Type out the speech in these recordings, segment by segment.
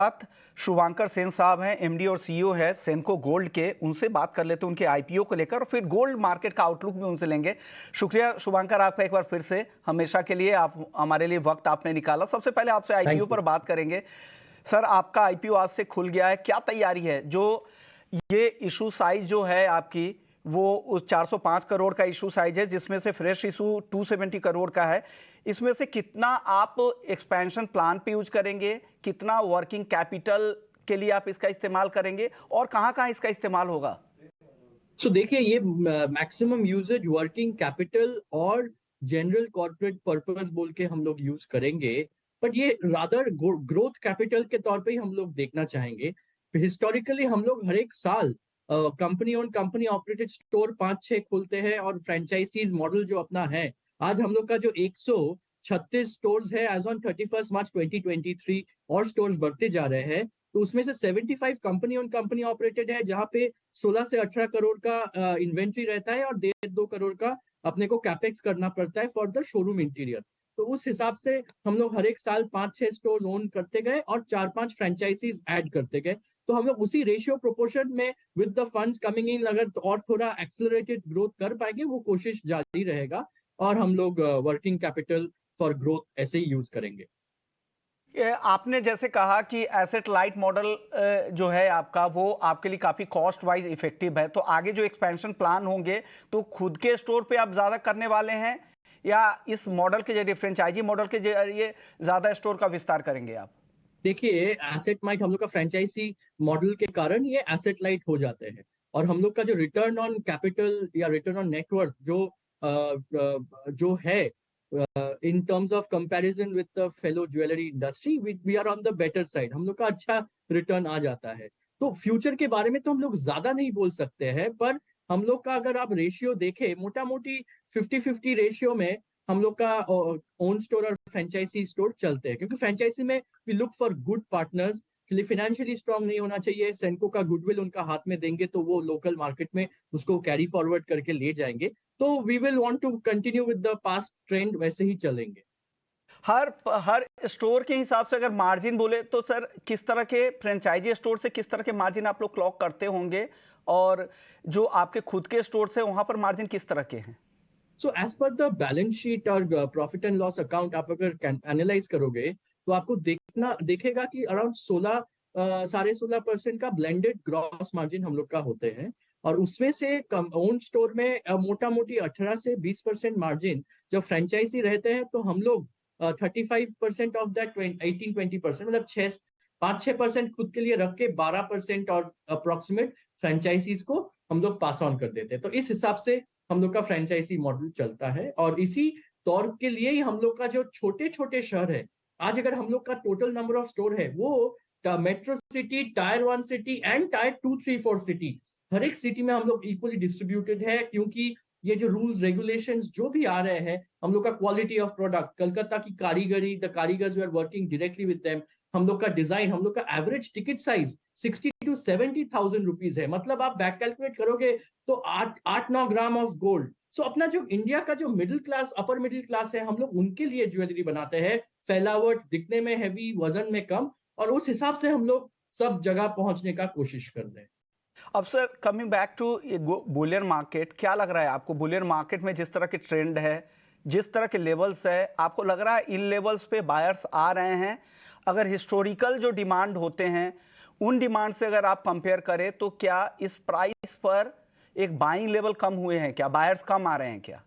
साथ शुभांकर सेन साहब हैं, एमडी और सीईओ है सेनको गोल्ड के। उनसे बात कर लेते हैं उनके आईपीओ को लेकर और फिर गोल्ड मार्केट का आउटलुक भी उनसे लेंगे। शुक्रिया शुभांकर आपका एक बार फिर से, हमेशा के लिए आप हमारे लिए वक्त आपने निकाला। सबसे पहले आपसे आईपीओ थैंक यू। पर बात करेंगे। सर, आपका आईपीओ आज से खुल गया है, क्या तैयारी है? जो ये इशू साइज जो है आपकी, वो उस 405 करोड़ का इशू साइज है, जिसमें से फ्रेश इशू 270 करोड़ का है। इसमें से कितना आप एक्सपेंशन प्लान पे यूज करेंगे, कितना वर्किंग कैपिटल के लिए आप इसका इस्तेमाल करेंगे और कहां कहां इसका इस्तेमाल होगा? देखिए, ये मैक्सिमम यूजेज वर्किंग कैपिटल और जनरल कॉर्पोरेट पर्पस बोल के हम लोग यूज करेंगे। बट ये रादर ग्रोथ कैपिटल के तौर पे ही हम लोग देखना चाहेंगे। हिस्टोरिकली हम लोग हर एक साल company on company operated store 5-6 खोलते हैं और फ्रेंचाइजीज मॉडल जो अपना है, आज हम लोग का जो 136 स्टोर्स है एज ऑन 31 मार्च 2023, और स्टोर्स बढ़ते जा रहे हैं। तो उसमें से 75 कंपनी ऑन कंपनी ऑपरेटेड है, जहां पे 16 से 18 करोड़ का इन्वेंट्री रहता है और 1.5-2 करोड़ का अपने को कैपेक्स करना पड़ता है फॉर द शोरूम इंटीरियर। तो उस हिसाब से हम लोग हर एक साल 5-6 स्टोर ओन करते गए और 4-5 फ्रेंचाइजीज ऐड करते गए। तो हम लोग उसी रेशियो प्रोपोर्शन में with the funds coming in अगर और थोड़ा एक्सेलरेटेड ग्रोथ कर पाएंगे, वो कोशिश जारी रहेगा और हम लोग वर्किंग कैपिटल फॉर ग्रोथ ऐसे ही यूज करेंगे। आपने जैसे कहा कि एसेट लाइट मॉडल जो है आपका, वो आपके लिए काफी कॉस्ट वाइज इफेक्टिव है। तो आगे जो एक्सपेंशन प्लान होंगे, तो खुद के स्टोर पे आप ज्यादा करने वाले हैं या इस मॉडल के जरिए, फ्रेंचाइजी मॉडल के जरिए ज्यादा स्टोर का विस्तार करेंगे आप? देखिए, एसेट लाइट हम लोग का फ्रेंचाइजी मॉडल के कारण ये एसेट लाइट हो जाते हैं, और हम लोग का जो रिटर्न ऑन कैपिटल या रिटर्न ऑन नेटवर्थ जो है in terms of comparison with the fellow jewellery industry, we are on the better side. हम लोग का अच्छा रिटर्न आ जाता है। तो फ्यूचर के बारे में तो हम लोग ज्यादा नहीं बोल सकते हैं, पर हम लोग का अगर आप रेशियो देखें, मोटा मोटी 50-50 रेशियो में हम लोग का ओन स्टोर और फ्रेंचाइजी स्टोर चलते हैं, क्योंकि फ्रेंचाइजी में we look for good partners के लिए। फाइनेंशियली स्ट्रांग नहीं होना चाहिए, सेनको का गुडविल उनका हाथ में देंगे तो वो लोकल मार्केट में उसको कैरी फॉरवर्ड करके ले जाएंगे। तो we will want to continue with the past trend, वैसे ही चलेंगे। हर हर स्टोर के हिसाब से अगर मार्जिन बोले तो सर, किस तरह के फ्रेंचाइजी स्टोर से किस तरह के मार्जिन आप लोग क्लॉक करते होंगे, और जो आपके खुद के स्टोर से वहां पर मार्जिन किस तरह के हैं? So as per the balance sheet और प्रॉफिट एंड लॉस अकाउंट आप अगर एनालाइज करोगे, तो आपको देखेगा कि अराउंड 16-16.5% का ब्लेंडेड ग्रॉस मार्जिन हम लोग का होते हैं। और उसमें से ओन स्टोर में मोटा मोटी 18 से 20% मार्जिन जब फ्रेंचाइजी रहते हैं, तो हम लोग 35% ऑफ दैट 18-20%, मतलब 5-6% खुद के लिए रख के 12% और अप्रोक्सीमेट फ्रेंचाइजीज को हम लोग पास ऑन कर देते हैं। तो इस हिसाब से हम लोग का फ्रेंचाइजी मॉडल चलता है, और इसी तौर के लिए ही हम लोग का जो छोटे छोटे शहर है, आज अगर हम लोग का टोटल नंबर ऑफ स्टोर है वो metro city, tier 1 city and tier 2, 3, 4 city, हर एक सिटी में हम लोग इक्वली डिस्ट्रीब्यूटेड है। क्योंकि ये जो रूल्स रेगुलेशंस जो भी आ रहे हैं, हम लोग का क्वालिटी ऑफ प्रोडक्ट, कलकत्ता की कारीगरी, द कारीगर्स we are working directly with them, हम लोग का डिजाइन, हम लोग का एवरेज टिकट साइज 60,000-70,000 रुपीज है। मतलब आप बैक कैलकुलेट करोगे तो 8-9 ग्राम ऑफ गोल्ड। सो अपना जो इंडिया का जो middle class, upper middle class है, हम लोग उनके लिए ज्वेलरी बनाते हैं, फैलावट, दिखने में हैवी, वजन में कम, और उस हिसाब से हम लोग सब जगह पहुंचने का कोशिश कर रहे हैं। अब sir, coming back to bullion market, क्या लग रहा है आपको बुलियन मार्केट में जिस तरह के ट्रेंड है, जिस तरह के लेवल्स है, आपको लग रहा है इन लेवल्स पे बायर्स आ रहे हैं? अगर हिस्टोरिकल जो डिमांड होते हैं, उन डिमांड से अगर आप कंपेयर करें, तो क्या इस प्राइस पर एक बाइंग लेवल कम हुए हैं? क्या बायर्स कम आ रहे हैं क्या?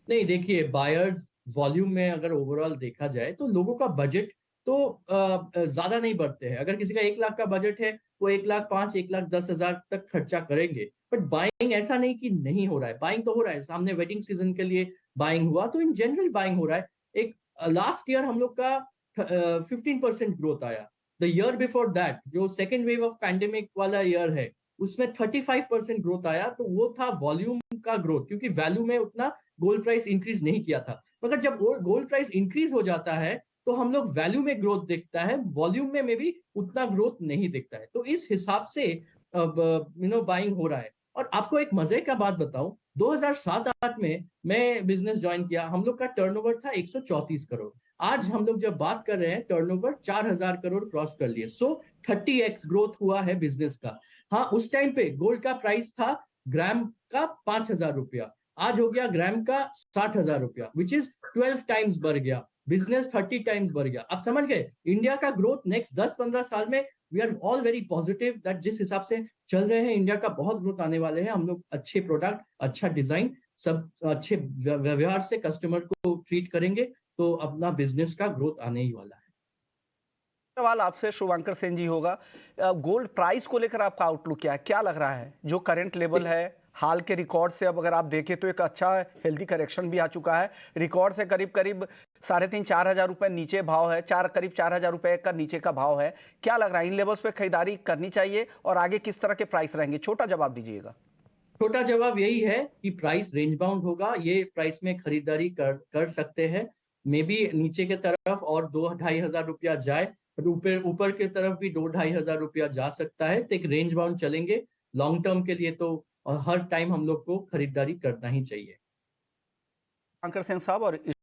नहीं, देखिए, बायर्स वॉल्यूम में अगर ओवरऑल देखा जाए तो लोगों का बजट तो ज्यादा नहीं बढ़ते हैं। अगर किसी का 1 लाख का बजट है, वो 1,05,000 1,10,000 तक खर्चा करेंगे। बट बाइंग ऐसा नहीं कि नहीं हो रहा है, बाइंग तो हो रहा है। सामने वेडिंग सीजन के लिए बाइंग हुआ, तो इन जनरल बाइंग हो रहा है। एक लास्ट ईयर हम लोग का 15% ग्रोथ आया। द ईयर बिफोर दैट, जो सेकेंड वेव ऑफ पैंडेमिक वाला ईयर है, उसमें 35% ग्रोथ आया। तो वो था वॉल्यूम का ग्रोथ, क्योंकि वैल्यू में उतना गोल्ड प्राइस इंक्रीज नहीं किया था। मगर जब गोल्ड प्राइस इंक्रीज हो जाता है, तो हम लोग वैल्यू में ग्रोथ दिखता है, वॉल्यूम में भी उतना ग्रोथ नहीं दिखता है। तो इस हिसाब से अब बाइंग हो रहा है। और आपको एक मजे का बात बताऊं, 2007-8 में मैं बिजनेस ज्वाइन किया, हम लोग का टर्नओवर था 134 करोड़। आज हम लोग जब बात कर रहे हैं टर्नओवर 4,000 करोड़ क्रॉस कर लिए। सो 30x ग्रोथ हुआ है बिजनेस का। हाँ, उस टाइम पे गोल्ड का प्राइस था ग्राम का 5,000 रुपया, आज हो गया ग्राम का 60,000 रुपया, विच इज 12 टाइम्स बढ़ गया। बिजनेस 30 टाइम्स बढ़ गया। आप समझ गए इंडिया का ग्रोथ नेक्स्ट 10-15 साल में। We are all very positive that जिस हिसाब से चल रहे हैं इंडिया का बहुत ग्रोथ आने वाले हैं। हम लोग अच्छे प्रोडक्ट, अच्छा डिजाइन, सब अच्छे व्यवहार से कस्टमर को ट्रीट करेंगे तो अपना बिजनेस का ग्रोथ आने ही वाला है। सवाल आपसे शुभंकर सेन जी होगा, गोल्ड प्राइस को लेकर आपका आउटलुक क्या है? क्या लग रहा है जो करंट लेवल है हाल के रिकॉर्ड से? अब अगर आप देखें तो एक अच्छा हेल्दी करेक्शन भी आ चुका है। रिकॉर्ड से करीब करीब 3,500-4,000 रुपए नीचे भाव है, करीब 4,000 रुपए का नीचे का भाव है। क्या लग रहा है इन लेवल्स पे खरीदारी करनी चाहिए और आगे किस तरह के प्राइस रहेंगे? छोटा जवाब दीजिएगा। छोटा जवाब यही है कि प्राइस रेंज बाउंड होगा, ये प्राइस में खरीदारी कर सकते हैं। मे बी नीचे के तरफ और 2-2,500 रुपया जाए, ऊपर ऊपर के तरफ भी 2-2,500 रुपया जा सकता है। तो एक रेंज बाउंड चलेंगे लॉन्ग टर्म के लिए। तो हर टाइम हम लोग को खरीदारी करना ही चाहिए। शुभंकर सेन साहब, और